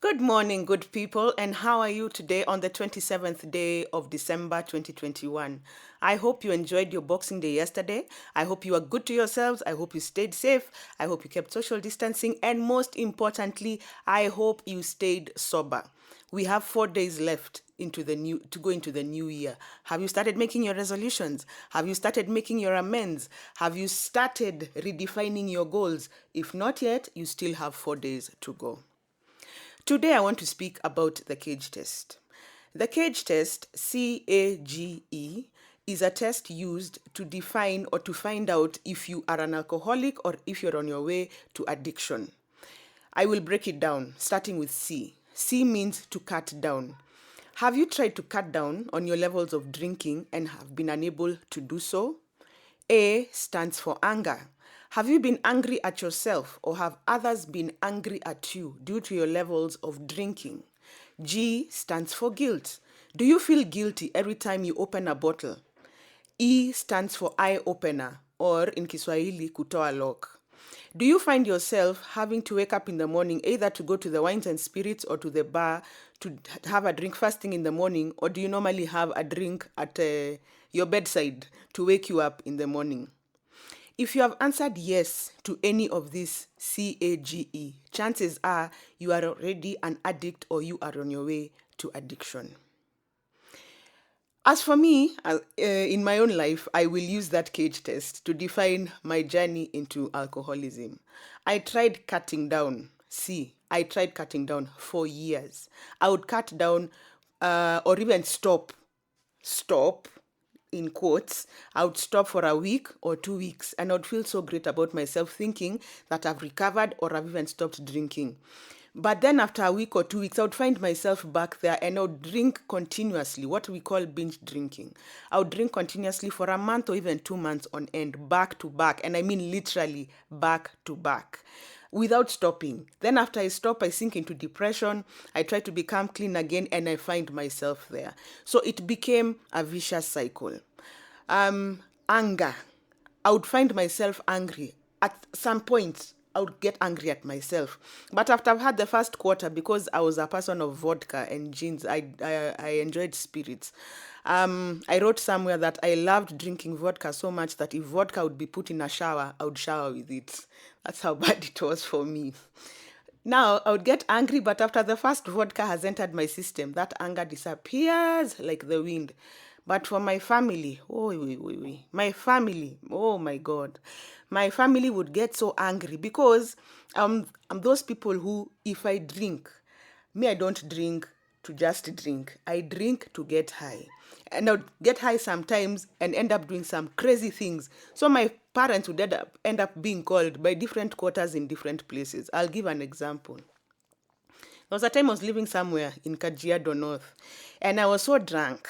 Good morning, good people, and how are you today on the 27th day of December 2021? I hope you enjoyed your Boxing Day yesterday. I hope you are good to yourselves. I hope you stayed safe. I hope you kept social distancing. And most importantly, I hope you stayed sober. We have 4 days left to go into the new year. Have you started making your resolutions? Have you started making your amends? Have you started redefining your goals? If not yet, you still have 4 days to go. Today, I want to speak about the cage test. The cage test, CAGE, is a test used to define or to find out if you are an alcoholic or if you're on your way to addiction. I will break it down, starting with C. C means to cut down. Have you tried to cut down on your levels of drinking and have been unable to do so? A stands for anger. Have you been angry at yourself or have others been angry at you due to your levels of drinking? G stands for guilt. Do you feel guilty every time you open a bottle? E stands for eye opener, or in Kiswahili, kutoa lock. Do you find yourself having to wake up in the morning either to go to the wines and spirits or to the bar to have a drink first thing in the morning, or do you normally have a drink at your bedside to wake you up in the morning? If you have answered yes to any of these CAGE, chances are you are already an addict or you are on your way to addiction. As for me, in my own life, I will use that cage test to define my journey into alcoholism. I tried cutting down. I tried cutting down for years. I would cut down or even stop in quotes. I would stop for a week or 2 weeks and I would feel so great about myself thinking that I've recovered or I've even stopped drinking. But then after a week or 2 weeks, I would find myself back there and I would drink continuously, what we call binge drinking. I would drink continuously for a month or even 2 months on end, back to back. And I mean literally back to back without stopping. Then after I stop, I sink into depression. I try to become clean again and I find myself there. So it became a vicious cycle. Anger. I would find myself angry. At some point, I would get angry at myself. But after I've had the first quarter, because I was a person of vodka and gins, I enjoyed spirits. I wrote somewhere that I loved drinking vodka so much that if vodka would be put in a shower, I would shower with it. That's how bad it was for me. Now, I would get angry, but after the first vodka has entered my system, that anger disappears like the wind. But for my family, my family, oh my God, my family would get so angry because I'm those people who, if I drink, I don't drink to just drink. I drink to get high. And I would get high sometimes and end up doing some crazy things. So my parents would end up being called by different quarters in different places. I'll give an example. There was a time I was living somewhere in Kagia North, and I was so drunk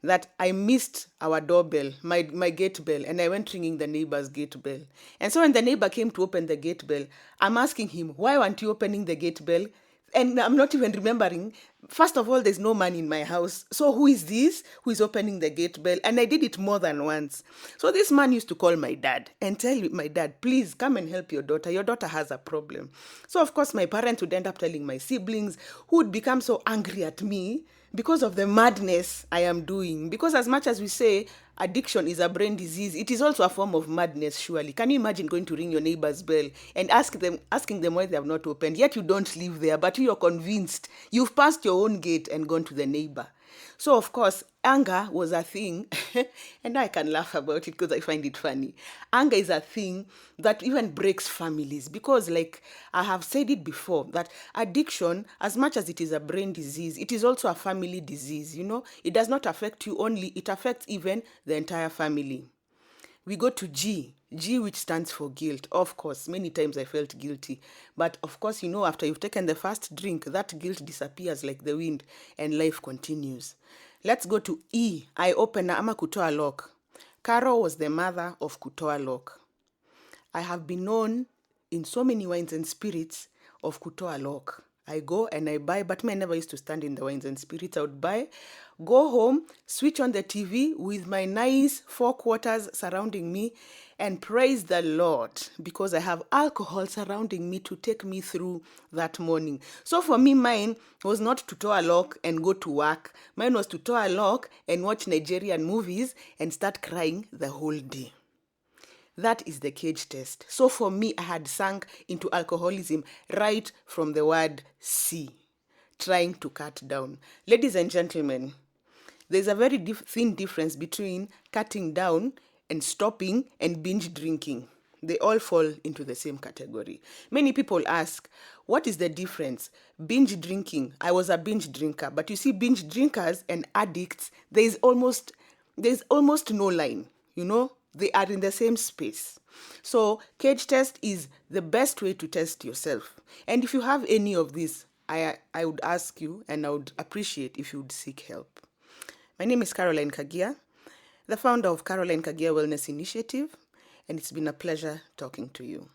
that I missed our doorbell, my gate bell, and I went ringing the neighbor's gate bell. And so when the neighbor came to open the gate bell, I'm asking him, why weren't you opening the gate bell? And I'm not even remembering. First of all, there's no man in my house. So who is this who is opening the gate bell? And I did it more than once. So this man used to call my dad and tell my dad, please come and help your daughter. Your daughter has a problem. So of course, my parents would end up telling my siblings, who would become so angry at me because of the madness I am doing. Because as much as we say addiction is a brain disease, it is also a form of madness, surely. Can you imagine going to ring your neighbor's bell and asking them why they have not opened, yet you don't live there, but you're convinced you've passed your own gate and gone to the neighbor? So, of course, anger was a thing, and I can laugh about it because I find it funny. Anger is a thing that even breaks families because, like I have said it before, that addiction, as much as it is a brain disease, it is also a family disease, It does not affect you only, it affects even the entire family. We go to G, which stands for guilt. Of course, many times I felt guilty. But of course, after you've taken the first drink, that guilt disappears like the wind and life continues. Let's go to E, eye opener ama kutoa lock. Carol was the mother of kutoa lock. I have been known in so many wines and spirits of kutoa lock. I go and I buy, but I never used to stand in the wines and spirits. I would buy, go home, switch on the TV with my nice 4 quarters surrounding me, And praise the Lord, because I have alcohol surrounding me to take me through that morning. So for me, mine was not to toe a lock and go to work. Mine was to toe a lock and watch Nigerian movies and start crying the whole day. That is the cage test. So for me, I had sunk into alcoholism right from the word C, trying to cut down. Ladies and gentlemen, there's a very thin difference between cutting down and stopping and binge drinking. They all fall into the same category. Many people ask, what is the difference? Binge drinking. I was a binge drinker, but you see, binge drinkers and addicts, there's almost no line, you know? They are in the same space. So cage test is the best way to test yourself. And if you have any of these, I would ask you, and I would appreciate if you would seek help. My name is Caroline Kagia, the founder of Caroline Kagia Wellness Initiative, and it's been a pleasure talking to you.